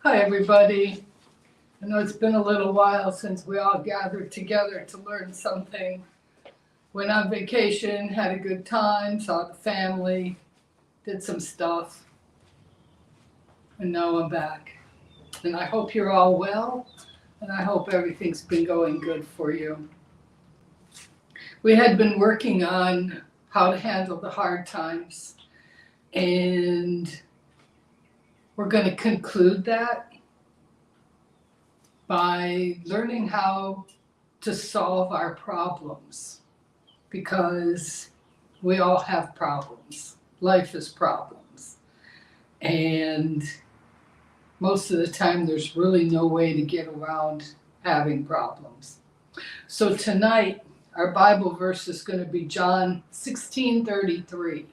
Hi, everybody. I know it's been a little while since we all gathered together to learn something. Went on vacation, had a good time, saw the family, did some stuff, and now I'm back. And I hope you're all well, and I hope everything's been going good for you. We had been working on how to handle the hard times, and we're going to conclude that by learning how to solve our problems, because we all have problems. Life is problems. And most of the time, there's really no way to get around having problems. So tonight, our Bible verse is going to be John 16:33.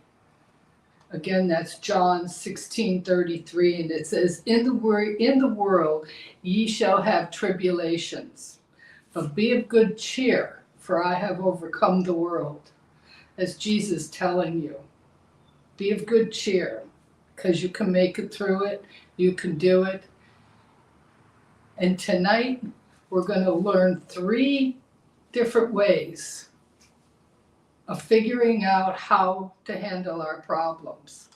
Again, that's John 16:33, and it says, in the world ye shall have tribulations, but be of good cheer, for I have overcome the world. That's Jesus telling you, be of good cheer, because you can make it through it, you can do it. And tonight, we're going to learn 3 different ways of figuring out how to handle our problems.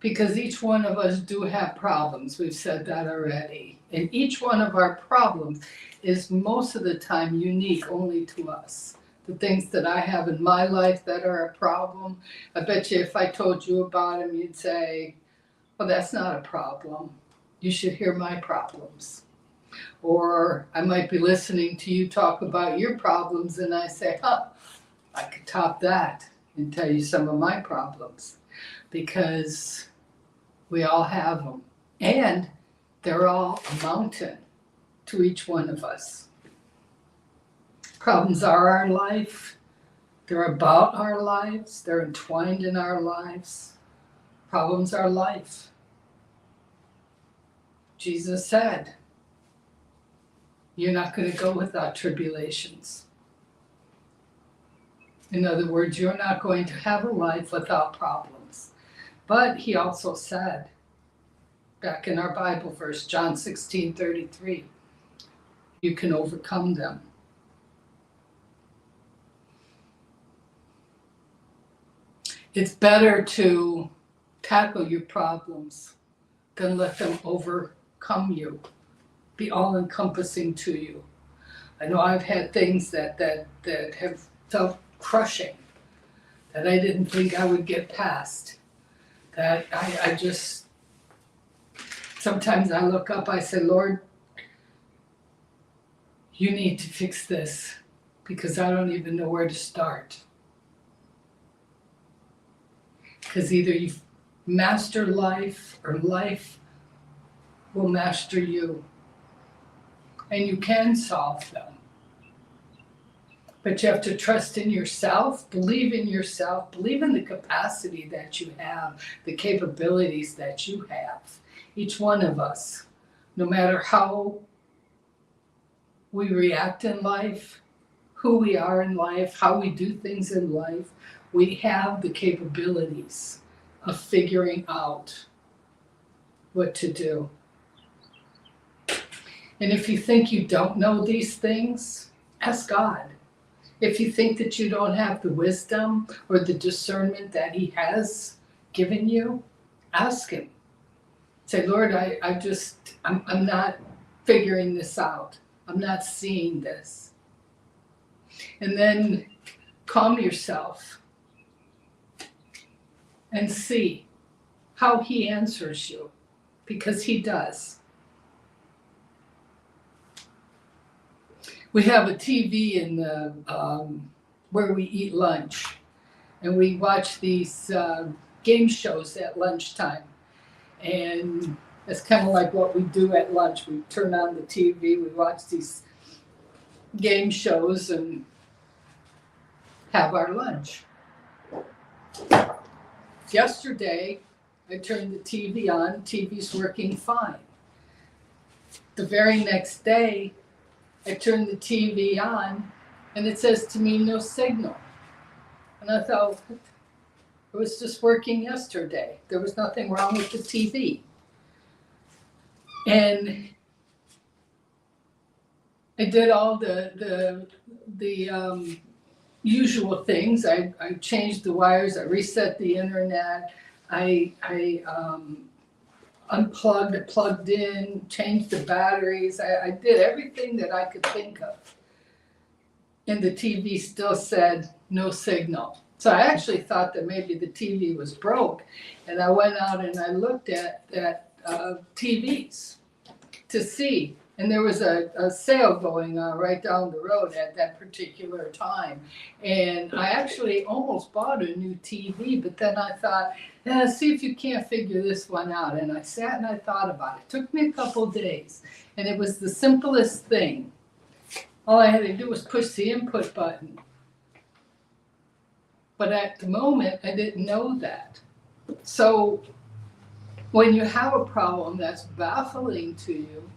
Because each one of us do have problems, we've said that already. And each one of our problems is most of the time unique only to us. The things that I have in my life that are a problem, I bet you if I told you about them, you'd say, well, that's not a problem. You should hear my problems. Or I might be listening to you talk about your problems and I say, I could top that and tell you some of my problems, because we all have them. And they're all a mountain to each one of us. Problems are our life. They're about our lives. They're entwined in our lives. Problems are life. Jesus said, you're not going to go without tribulations. In other words, you're not going to have a life without problems. But he also said, back in our Bible verse, John 16:33, you can overcome them. It's better to tackle your problems than let them overcome you, be all-encompassing to you. I know I've had things that have felt crushing, that I didn't think I would get past, that I just, sometimes I look up, I say, Lord, you need to fix this, because I don't even know where to start. Because either you master life or life will master you. And you can solve them. But you have to trust in yourself, believe in the capacity that you have, the capabilities that you have. Each one of us, no matter how we react in life, who we are in life, how we do things in life, we have the capabilities of figuring out what to do. And if you think you don't know these things, ask God. If you think that you don't have the wisdom or the discernment that he has given you, ask him. Say, Lord, I'm not figuring this out. I'm not seeing this. And then calm yourself and see how he answers you, because he does. We have a TV in the where we eat lunch, and we watch these game shows at lunchtime. And it's kind of like what we do at lunch. We turn on the TV, we watch these game shows and have our lunch. Yesterday, I turned the TV on, TV's working fine. The very next day, I turned the TV on, and it says to me, no signal. And I thought, it was just working yesterday. There was nothing wrong with the TV. And I did all the usual things. I changed the wires, I reset the internet, I unplugged, plugged in, changed the batteries. I did everything that I could think of. And the TV still said no signal. So I actually thought that maybe the TV was broke. And I went out and I looked at TVs to see. And there was a sale going on right down the road at that particular time. And I actually almost bought a new TV, but then I thought, see if you can't figure this one out. And I sat and I thought about it. It took me a couple days. And it was the simplest thing. All I had to do was push the input button. But at the moment, I didn't know that. So when you have a problem that's baffling to you,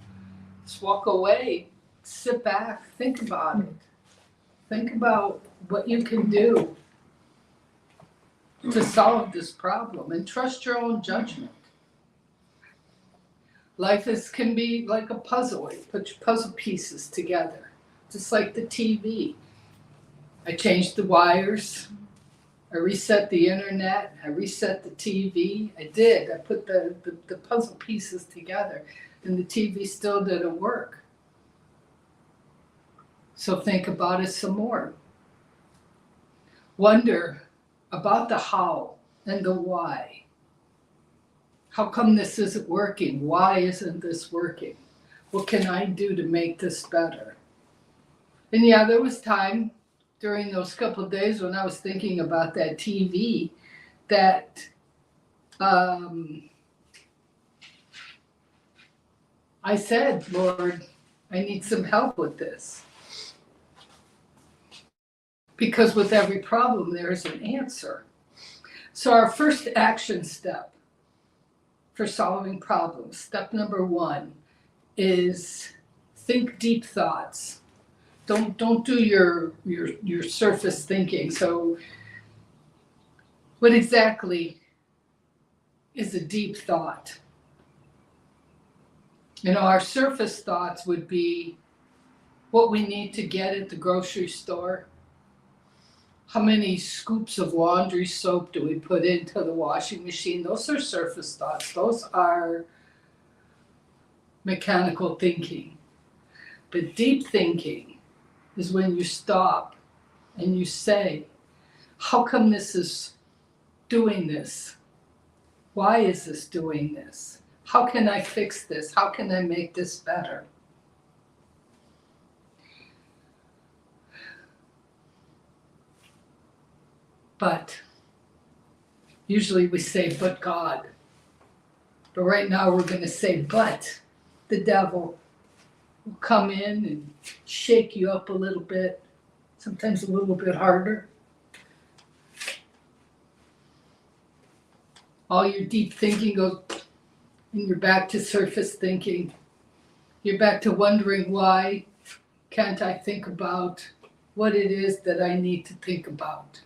just walk away, sit back, think about it. Think about what you can do to solve this problem and trust your own judgment. Life can be like a puzzle. You put your puzzle pieces together, just like the TV. I changed the wires. I reset the internet. I reset the TV. I put the puzzle pieces together. And the TV still didn't work. So think about it some more. Wonder about the how and the why. How come this isn't working? Why isn't this working? What can I do to make this better? And yeah, there was time during those couple of days when I was thinking about that TV that I said, Lord, I need some help with this. Because with every problem, there is an answer. So our first action step for solving problems, step number 1, is think deep thoughts. Don't do your surface thinking. So what exactly is a deep thought? Our surface thoughts would be what we need to get at the grocery store. How many scoops of laundry soap do we put into the washing machine? Those are surface thoughts. Those are mechanical thinking. But deep thinking is when you stop and you say, how come this is doing this? Why is this doing this? How can I fix this? How can I make this better? But usually we say, but God. But right now we're going to say, but the devil will come in and shake you up a little bit, sometimes a little bit harder. All your deep thinking goes, and you're back to surface thinking. You're back to wondering, why can't I think about what it is that I need to think about?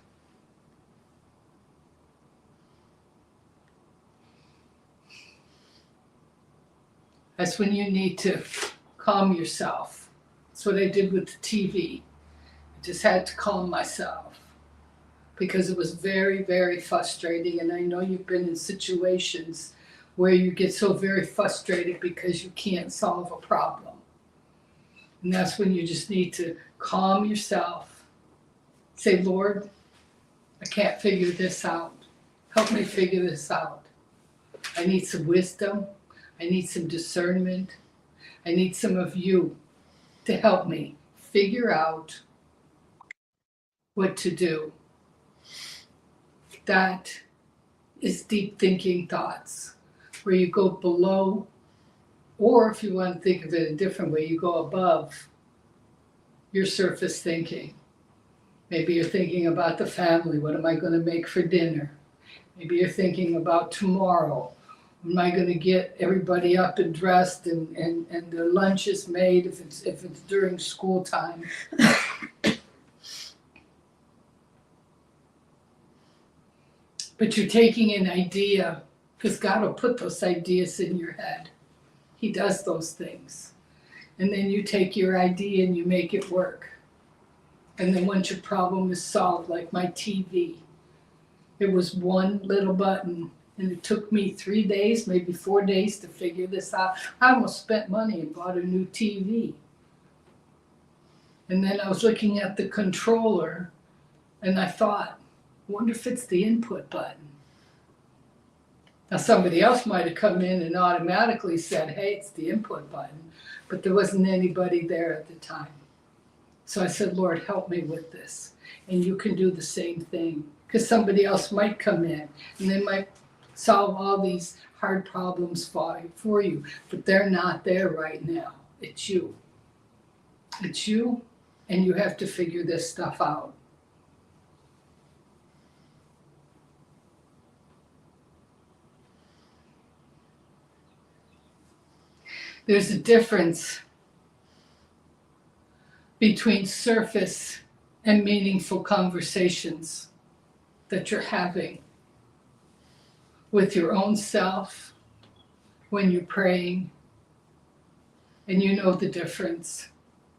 That's when you need to calm yourself. That's what I did with the TV. I just had to calm myself because it was very, very frustrating. And I know you've been in situations where you get so very frustrated because you can't solve a problem. And that's when you just need to calm yourself. Say, Lord, I can't figure this out. Help me figure this out. I need some wisdom. I need some discernment. I need some of you to help me figure out what to do. That is deep thinking thoughts, where you go below, or if you want to think of it a different way, you go above your surface thinking. Maybe you're thinking about the family. What am I going to make for dinner? Maybe you're thinking about tomorrow. Am I going to get everybody up and dressed and their lunches made if it's during school time? But you're taking an idea, because God will put those ideas in your head. He does those things. And then you take your idea and you make it work. And then once your problem is solved, like my TV, it was one little button. And it took me 3 days, maybe 4 days to figure this out. I almost spent money and bought a new TV. And then I was looking at the controller and I thought, wonder if it's the input button. Now somebody else might have come in and automatically said, hey, it's the input button. But there wasn't anybody there at the time. So I said, Lord, help me with this. And you can do the same thing. Because somebody else might come in and they might solve all these hard problems for you. But they're not there right now. It's you. It's you, and you have to figure this stuff out. There's a difference between surface and meaningful conversations that you're having with your own self when you're praying. And you know the difference.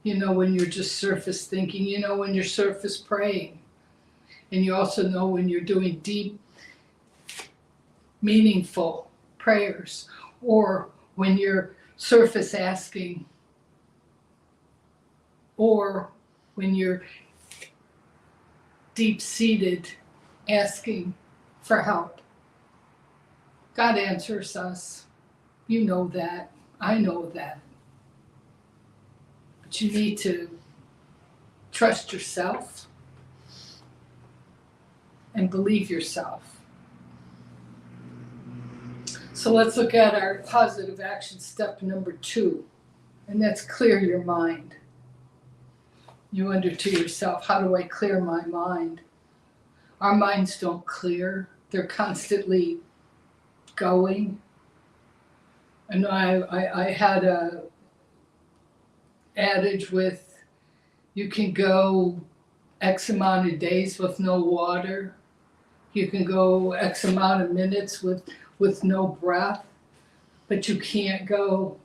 You know when you're just surface thinking. You know when you're surface praying. And you also know when you're doing deep, meaningful prayers. Or when you're surface asking. Or when you're deep-seated asking for help. God answers us. You know that. I know that. But you need to trust yourself and believe yourself. So let's look at our positive action step number 2, and that's clear your mind. You wonder to yourself, how do I clear my mind? Our minds don't clear. They're constantly going. And I had a adage with, you can go X amount of days with no water. You can go X amount of minutes with no breath. But you can't go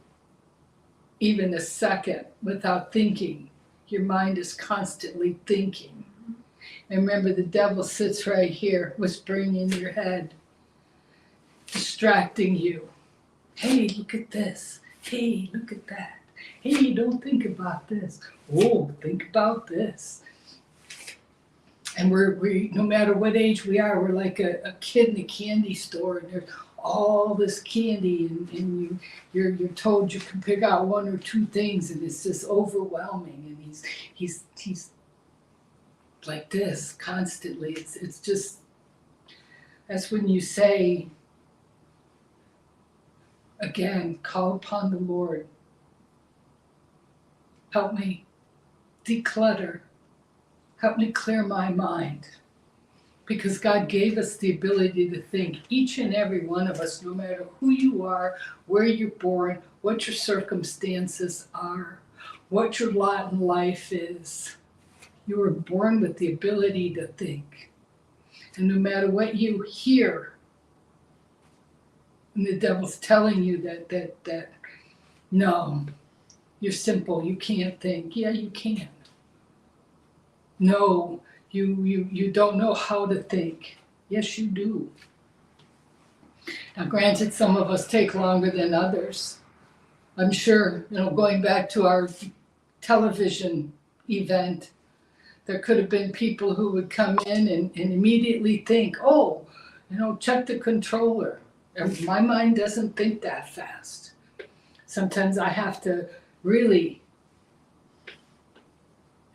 even a second without thinking. Your mind is constantly thinking. And remember, the devil sits right here, whispering in your head, distracting you. Hey, look at this. Hey, look at that. Hey, don't think about this. Oh, think about this. And we no matter what age we are, we're like a kid in a candy store, and there's all this candy, and you're told you can pick out 1 or 2 things, and it's just overwhelming. And he's like this constantly. It's just, that's when you say, again, call upon the Lord. Help me declutter. Help me clear my mind. Because God gave us the ability to think, each and every one of us, no matter who you are, where you're born, what your circumstances are, what your lot in life is. You were born with the ability to think. And no matter what you hear, and the devil's telling you that no, you're simple, you can't think. Yeah, you can. No, you don't know how to think. Yes, you do. Now, granted, some of us take longer than others. I'm sure, going back to our television event, there could have been people who would come in and immediately think, oh, check the controller. And my mind doesn't think that fast. Sometimes I have to really,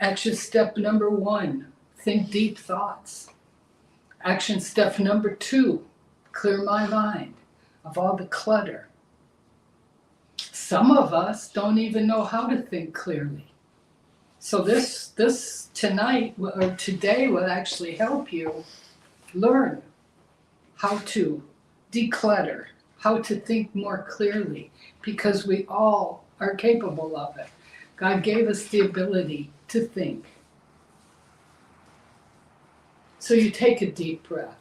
action step number 1, think deep thoughts. Action step number 2, clear my mind of all the clutter. Some of us don't even know how to think clearly. So this tonight or today will actually help you learn how to declutter, how to think more clearly, because we all are capable of it. God gave us the ability to think. So you take a deep breath.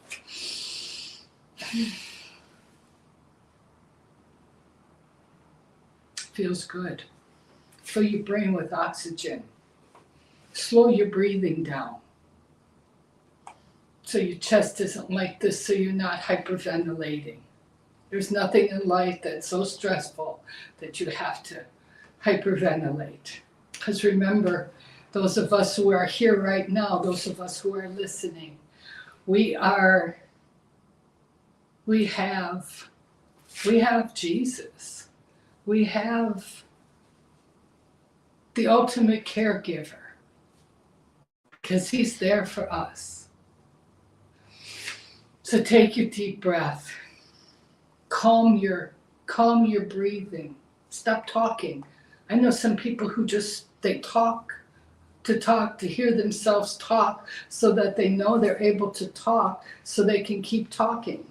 feels good. Fill your brain with oxygen. Slow your breathing down. So your chest isn't like this, so you're not hyperventilating. There's nothing in life that's so stressful that you have to hyperventilate. Because remember, those of us who are here right now, those of us who are listening, we have Jesus. We have the ultimate caregiver, because he's there for us. So take your deep breath. Calm your breathing. Stop talking. I know some people who they talk to hear themselves talk so that they know they're able to talk so they can keep talking.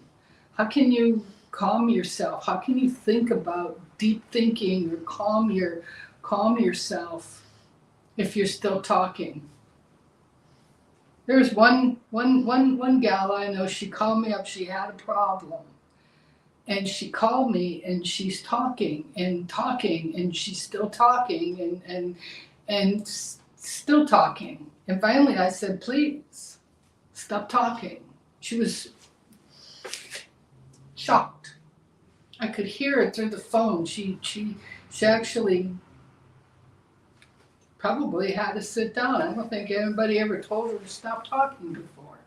How can you calm yourself? How can you think about deep thinking or calm yourself if you're still talking? There's one gal I know, she called me up, she had a problem. And she called me and she's talking and she's still talking and still talking. And finally I said, please, stop talking. She was shocked. I could hear it through the phone. She actually probably had to sit down. I don't think anybody ever told her to stop talking before.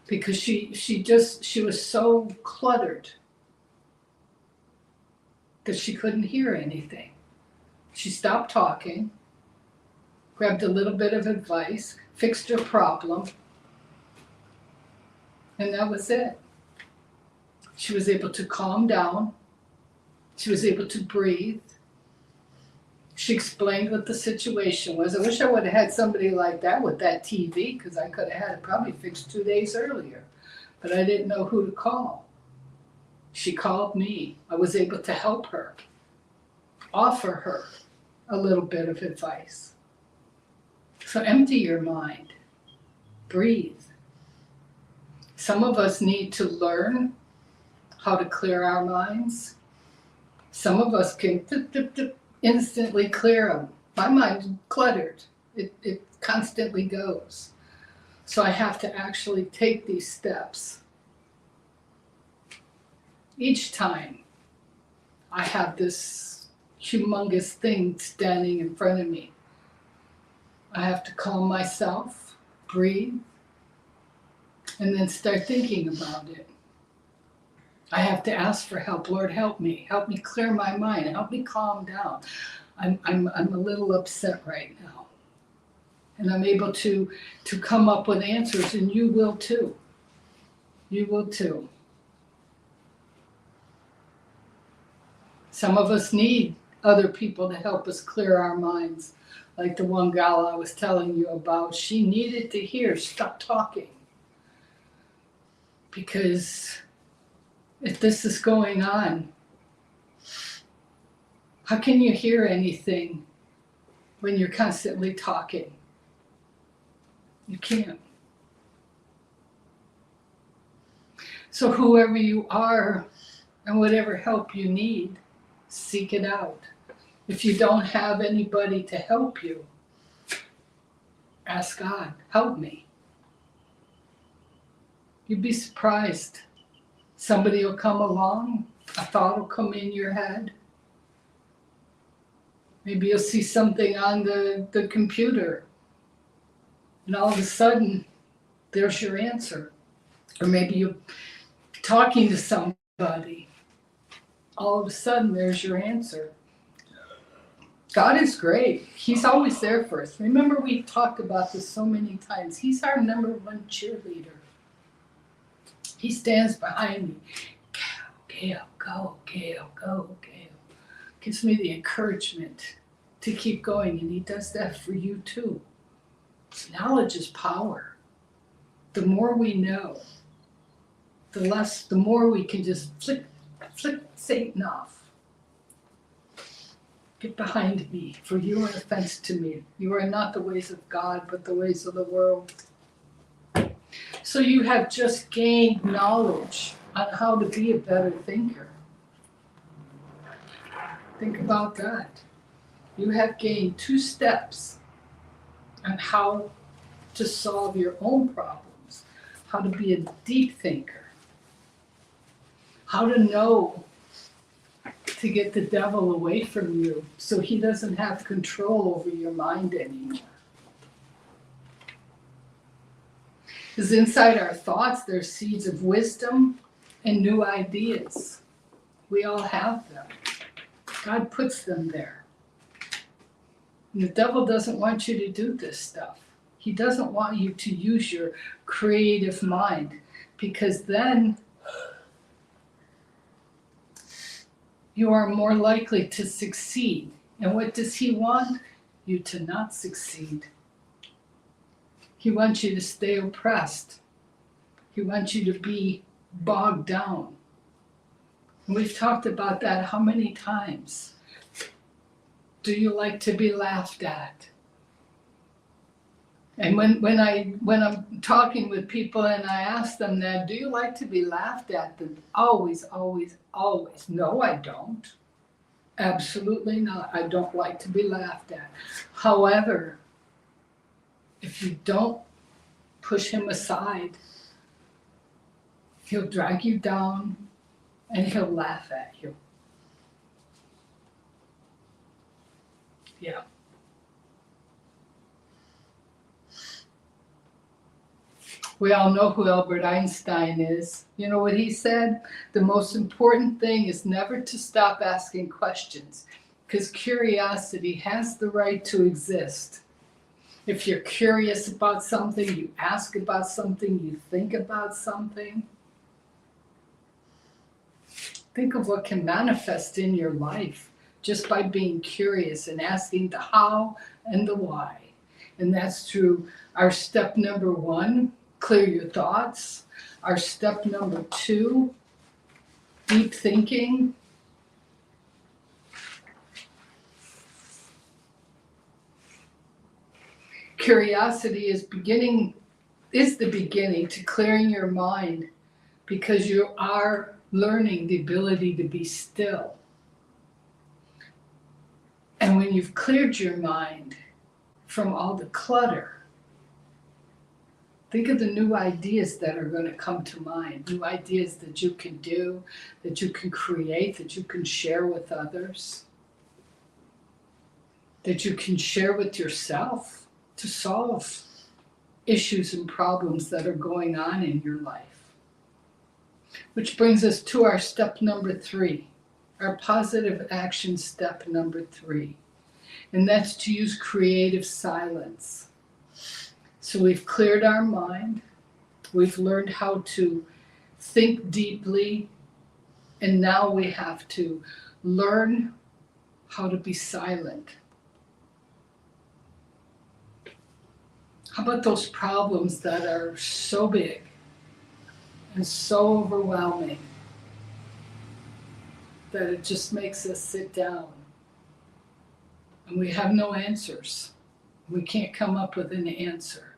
Because she was so cluttered that she couldn't hear anything. She stopped talking, grabbed a little bit of advice, fixed her problem, and that was it. She was able to calm down. She was able to breathe. She explained what the situation was. I wish I would have had somebody like that with that TV, because I could have had it probably fixed 2 days earlier. But I didn't know who to call. She called me. I was able to help her, offer her a little bit of advice. So empty your mind. Breathe. Some of us need to learn how to clear our minds. Some of us can instantly clear them. My mind's cluttered. It constantly goes. So I have to actually take these steps. Each time I have this humongous thing standing in front of me, I have to calm myself, breathe, and then start thinking about it. I have to ask for help. Lord, help me clear my mind, help me calm down. I'm a little upset right now. And I'm able to come up with answers, and you will too. You will too. Some of us need other people to help us clear our minds. Like the one gal I was telling you about, she needed to hear, stop talking. Because if this is going on, how can you hear anything when you're constantly talking? You can't. So whoever you are and whatever help you need, seek it out. If you don't have anybody to help you, ask God, help me. You'd be surprised. Somebody will come along, a thought will come in your head. Maybe you'll see something on the computer, and all of a sudden, there's your answer. Or maybe you're talking to somebody. All of a sudden, there's your answer. God is great. He's always there for us. Remember, we've talked about this so many times. He's our number one cheerleader. He stands behind me. Gail, go, Gail, go, Gail. Gives me the encouragement to keep going, and he does that for you too. Knowledge is power. The more we know, the more we can just flick Satan off. Get behind me, for you are an offense to me. You are not the ways of God, but the ways of the world. So you have just gained knowledge on how to be a better thinker. Think about that. You have gained 2 steps on how to solve your own problems, how to be a deep thinker, how to know to get the devil away from you so he doesn't have control over your mind anymore. Because inside our thoughts, there's seeds of wisdom and new ideas. We all have them. God puts them there. And the devil doesn't want you to do this stuff. He doesn't want you to use your creative mind, because then you are more likely to succeed. And what does he want? You to not succeed. He wants you to stay oppressed. He wants you to be bogged down. And we've talked about that how many times? Do you like to be laughed at? And when I'm talking with people and I ask them that, do you like to be laughed at? Then always, no, I don't. Absolutely not. I don't like to be laughed at. However, if you don't push him aside, he'll drag you down and he'll laugh at you. Yeah. We all know who Albert Einstein is. You know what he said? The most important thing is never to stop asking questions, because curiosity has the right to exist. If you're curious about something, you ask about something, you think about something. Think of what can manifest in your life just by being curious and asking the how and the why. And that's through our step number 1, clear your thoughts. Our step number 2, deep thinking. Curiosity is the beginning to clearing your mind, because you are learning the ability to be still. And when you've cleared your mind from all the clutter, think of the new ideas that are going to come to mind, new ideas that you can do, that you can create, that you can share with others, that you can share with yourself to solve issues and problems that are going on in your life. Which brings us to our step number 3, our positive action step number 3. And that's to use creative silence. So we've cleared our mind, we've learned how to think deeply, and now we have to learn how to be silent. How about those problems that are so big and so overwhelming that it just makes us sit down and we have no answers? We can't come up with an answer.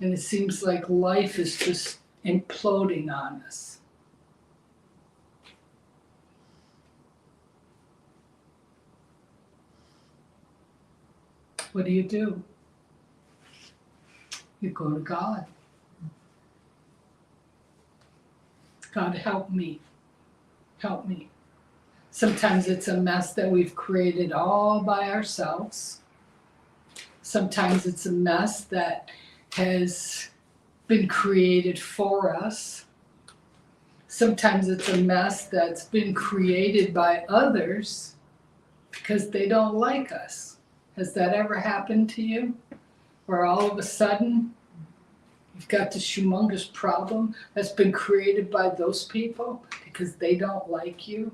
And it seems like life is just imploding on us. What do? You go to God. God, help me. Help me. Sometimes it's a mess that we've created all by ourselves. Sometimes it's a mess that has been created for us. Sometimes it's a mess that's been created by others because they don't like us. Has that ever happened to you? Where all of a sudden you've got this humongous problem that's been created by those people because they don't like you?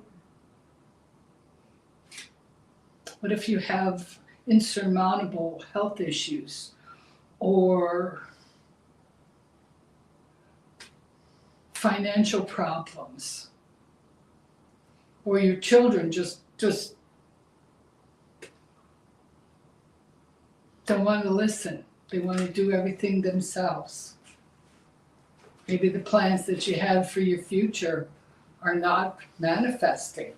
What if you have insurmountable health issues, or financial problems, or your children just don't want to listen. They want to do everything themselves. Maybe the plans that you have for your future are not manifesting.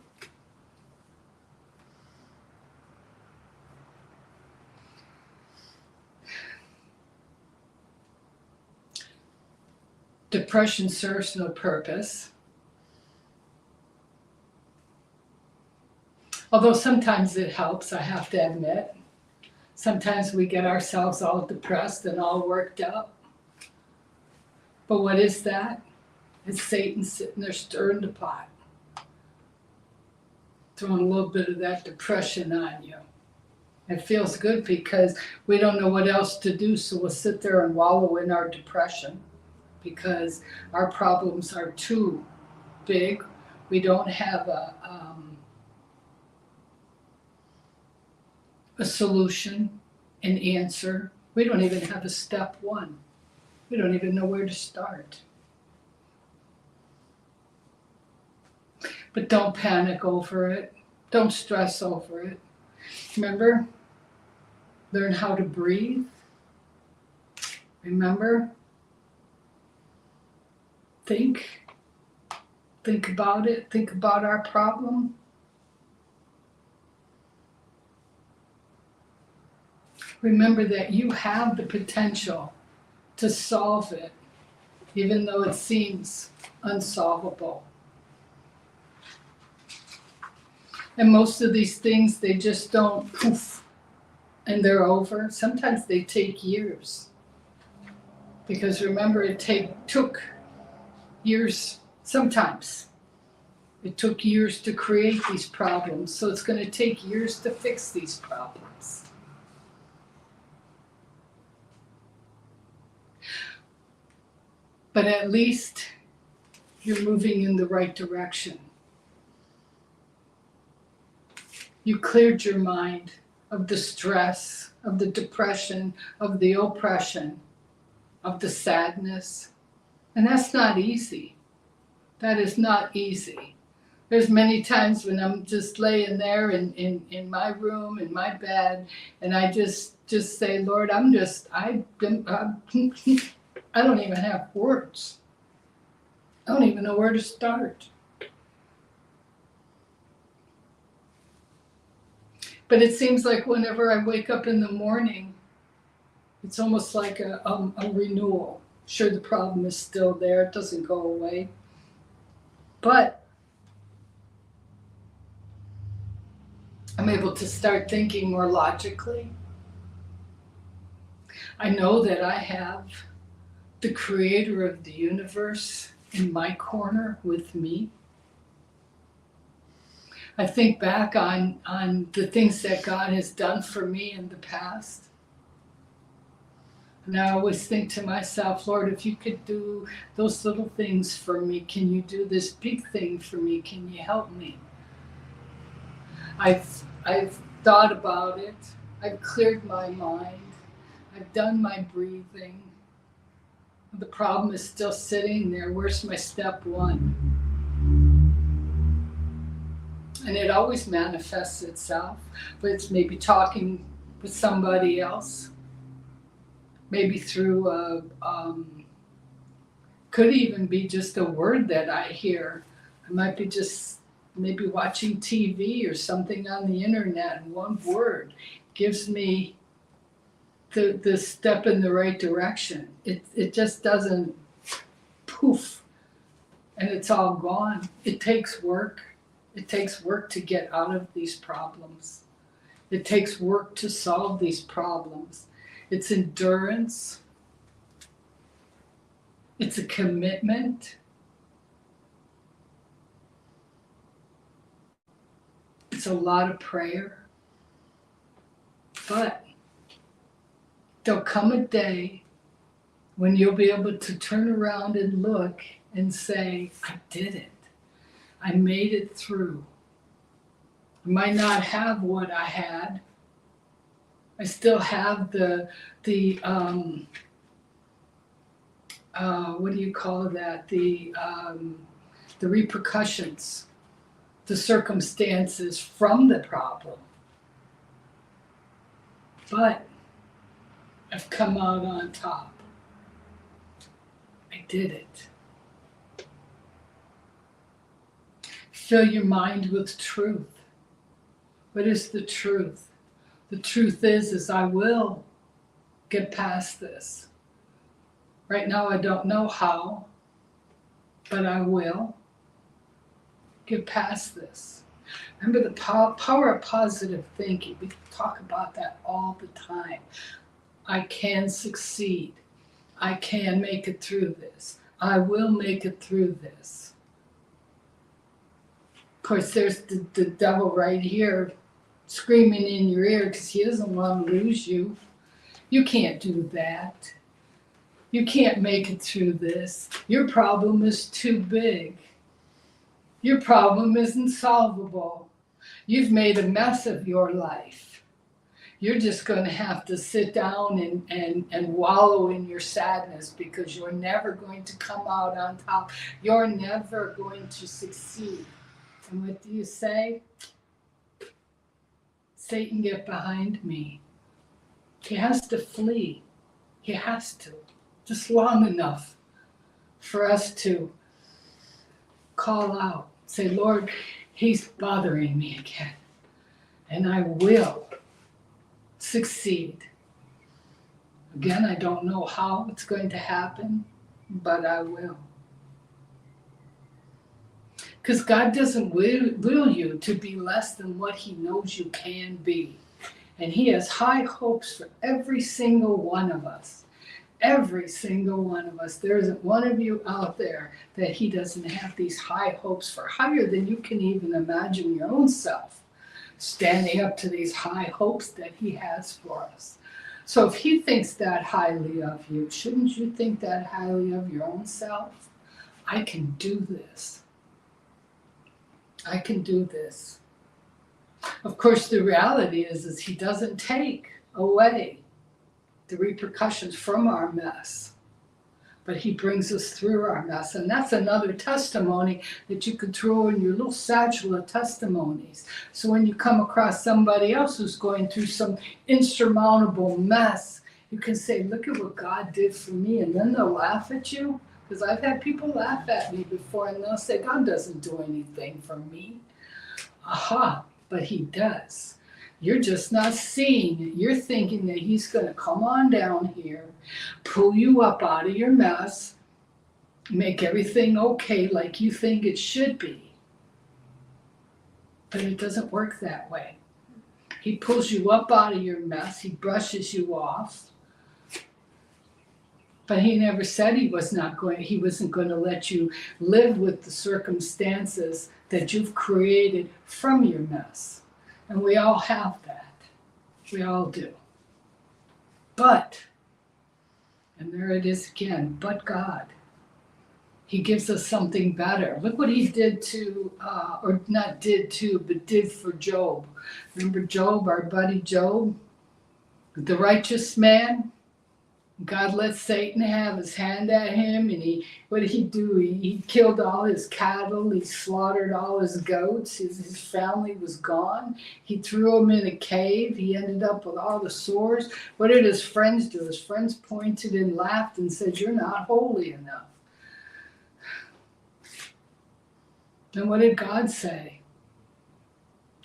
Depression serves no purpose. Although sometimes it helps, I have to admit. Sometimes we get ourselves all depressed and all worked up. But what is that? It's Satan sitting there stirring the pot, throwing a little bit of that depression on you. It feels good because we don't know what else to do, so we'll sit there and wallow in our depression because our problems are too big. We don't have a solution, an answer. We don't even have a step one. We don't even know where to start. But don't panic over it. Don't stress over it. Remember, learn how to breathe. Remember, think about it. Think about our problem. Remember that you have the potential to solve it, even though it seems unsolvable. And most of these things, they just don't poof, and they're over. Sometimes they take years. Because remember, it took years, sometimes. It took years to create these problems, so it's going to take years to fix these problems. But at least you're moving in the right direction. You cleared your mind of the stress, of the depression, of the oppression, of the sadness. And that's not easy. That is not easy. There's many times when I'm just laying there in my room, in my bed, and I just say, Lord, I don't even have words. I don't even know where to start. But it seems like whenever I wake up in the morning, it's almost like a renewal. Sure, the problem is still there. It doesn't go away. But I'm able to start thinking more logically. I know that I have the creator of the universe in my corner with me. I think back on the things that God has done for me in the past. And I always think to myself, Lord, if you could do those little things for me, can you do this big thing for me? Can you help me? I've thought about it. I've cleared my mind. I've done my breathing. The problem is still sitting there. Where's my step one? And it always manifests itself, but it's maybe talking with somebody else, maybe through could even be just a word that I hear. I might be just maybe watching TV or something on the internet, and one word gives me the step in the right direction. It just doesn't poof, and it's all gone. It takes work. It takes work to get out of these problems. It takes work to solve these problems. It's endurance. It's a commitment. It's a lot of prayer. But there'll come a day when you'll be able to turn around and look and say, I did it. I made it through. I might not have what I had. I still have the what do you call that? The repercussions, the circumstances from the problem. But I've come out on top. I did it. Fill your mind with truth. What is the truth? The truth is I will get past this. Right now I don't know how, but I will get past this. Remember the power of positive thinking. We talk about that all the time. I can succeed. I can make it through this. I will make it through this. Of course, there's the devil right here screaming in your ear because he doesn't want to lose you. You can't do that. You can't make it through this. Your problem is too big. Your problem isn't solvable. You've made a mess of your life. You're just going to have to sit down and wallow in your sadness because you're never going to come out on top. You're never going to succeed. And what do you say? Satan, get behind me. He has to flee. He has to. Just long enough for us to call out. Say, Lord, he's bothering me again. And I will succeed. Again, I don't know how it's going to happen, but I will. Because God doesn't will you to be less than what he knows you can be. And he has high hopes for every single one of us. Every single one of us. There isn't one of you out there that he doesn't have these high hopes for, higher than you can even imagine your own self, standing up to these high hopes that he has for us. So if he thinks that highly of you, shouldn't you think that highly of your own self? I can do this. I can do this. Of course, the reality is he doesn't take away the repercussions from our mess, but he brings us through our mess. And that's another testimony that you could throw in your little satchel of testimonies. So when you come across somebody else who's going through some insurmountable mess, you can say, look at what God did for me. And then they'll laugh at you. Because I've had people laugh at me before and they'll say, God doesn't do anything for me. Aha, but he does. You're just not seeing it. You're thinking that he's going to come on down here, pull you up out of your mess, make everything okay like you think it should be. But it doesn't work that way. He pulls you up out of your mess. He brushes you off. But he never said he wasn't going to let you live with the circumstances that you've created from your mess. And we all have that. We all do. But, and there it is again, but God. He gives us something better. Look what he did to, or not did to, but did for Job. Remember Job, our buddy Job? The righteous man? God let Satan have his hand at him, and what did he do? He killed all his cattle, he slaughtered all his goats, his family was gone. He threw him in a cave, he ended up with all the sores. What did his friends do? His friends pointed and laughed and said, you're not holy enough. Then what did God say?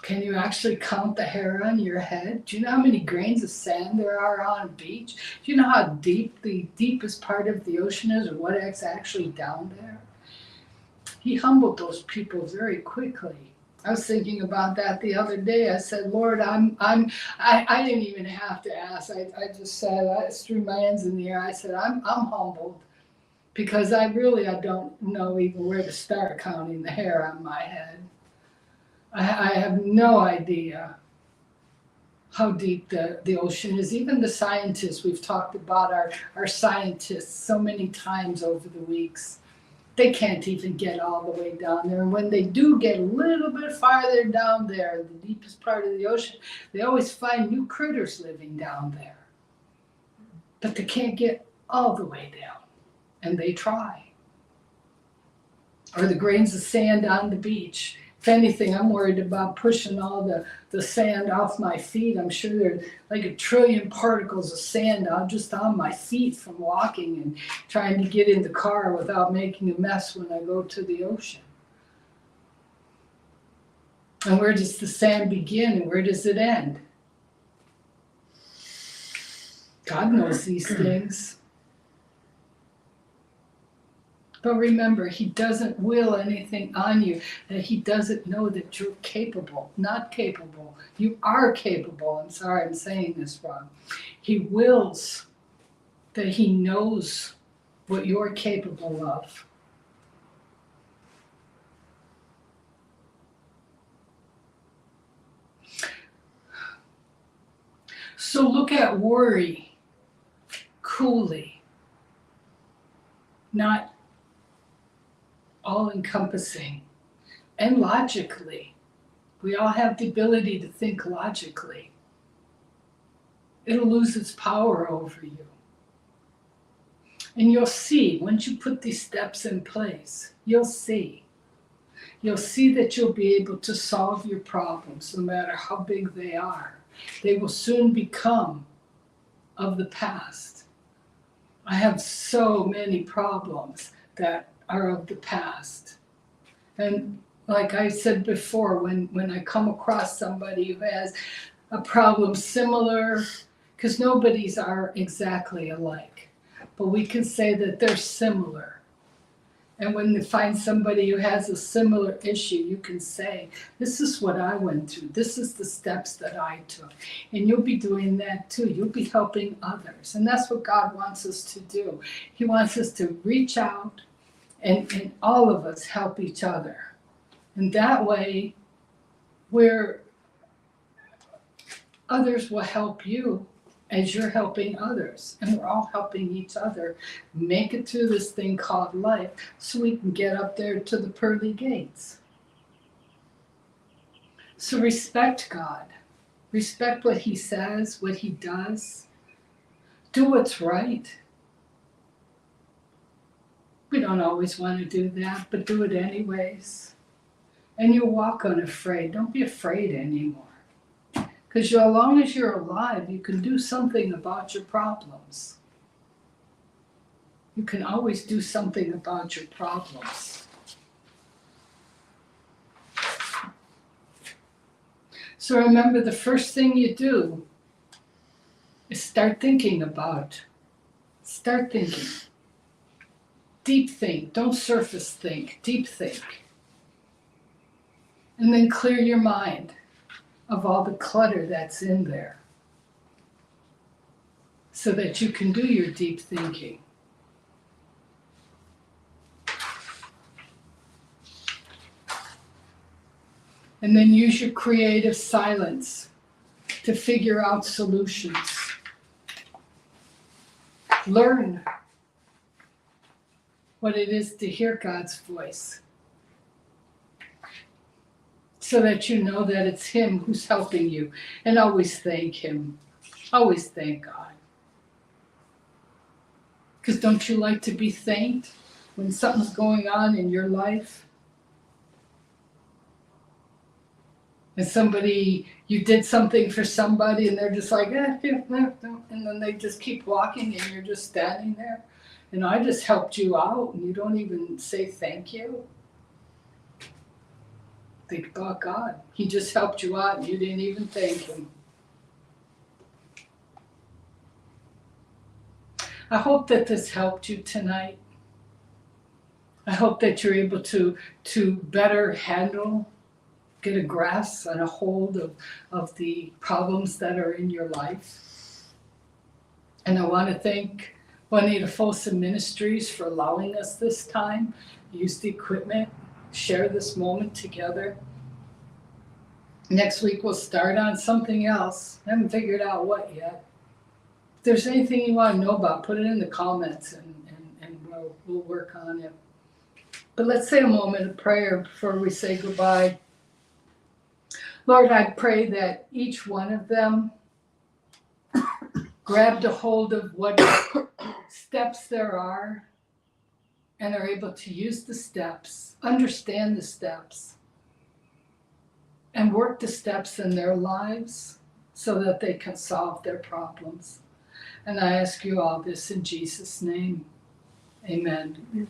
Can you actually count the hair on your head? Do you know how many grains of sand there are on a beach? Do you know how deep the deepest part of the ocean is, or what is actually down there? He humbled those people very quickly. I was thinking about that the other day. I said, Lord, I didn't even have to ask. I just said, I threw my hands in the air. I said, I'm humbled because I don't know even where to start counting the hair on my head. I have no idea how deep the ocean is. Even the scientists, we've talked about our scientists so many times over the weeks, they can't even get all the way down there. And when they do get a little bit farther down there, the deepest part of the ocean, they always find new critters living down there. But they can't get all the way down, and they try. Or the grains of sand on the beach. If anything, I'm worried about pushing all the sand off my feet. I'm sure there's like 1 trillion particles of sand just on my feet from walking and trying to get in the car without making a mess when I go to the ocean. And where does the sand begin and where does it end? God knows these things. But remember, he doesn't will anything on you that he doesn't know that you're capable. Not capable. You are capable. I'm sorry, I'm saying this wrong. He wills that he knows what you're capable of. So look at worry coolly, not all-encompassing, and logically. We all have the ability to think logically. It'll lose its power over you. And you'll see, once you put these steps in place, you'll see. You'll see that you'll be able to solve your problems, no matter how big they are. They will soon become of the past. I have so many problems that are of the past. And like I said before, when I come across somebody who has a problem similar, because nobody's are exactly alike, but we can say that they're similar. And when you find somebody who has a similar issue, you can say, this is what I went through. This is the steps that I took. And you'll be doing that too. You'll be helping others. And that's what God wants us to do. He wants us to reach out and all of us help each other. And that way, others will help you as you're helping others. And we're all helping each other make it through this thing called life so we can get up there to the pearly gates. So respect God. Respect what he says, what he does. Do what's right. We don't always want to do that, but do it anyways. And you walk unafraid. Don't be afraid anymore. Because as long as you're alive, you can do something about your problems. You can always do something about your problems. So remember, the first thing you do is start thinking about. Start thinking. Deep think. Don't surface think. Deep think. And then clear your mind of all the clutter that's in there so that you can do your deep thinking. And then use your creative silence to figure out solutions. Learn what it is to hear God's voice, so that you know that it's him who's helping you. And always thank him. Always thank God. Because don't you like to be thanked when something's going on in your life? And you did something for somebody and they're just like, and then they just keep walking and you're just standing there. And I just helped you out and you don't even say thank you. Think about God. He just helped you out and you didn't even thank him. I hope that this helped you tonight. I hope that you're able to better handle, get a grasp and a hold of the problems that are in your life. And I want to thank Juanita Folsom Ministries for allowing us this time, use the equipment, share this moment together. Next week we'll start on something else. I haven't figured out what yet. If there's anything you want to know about, put it in the comments and we'll work on it. But let's say a moment of prayer before we say goodbye. Lord, I pray that each one of them grabbed a hold of what steps there are and are able to use the steps, understand the steps, and work the steps in their lives so that they can solve their problems. And I ask you all this in Jesus' name. Amen.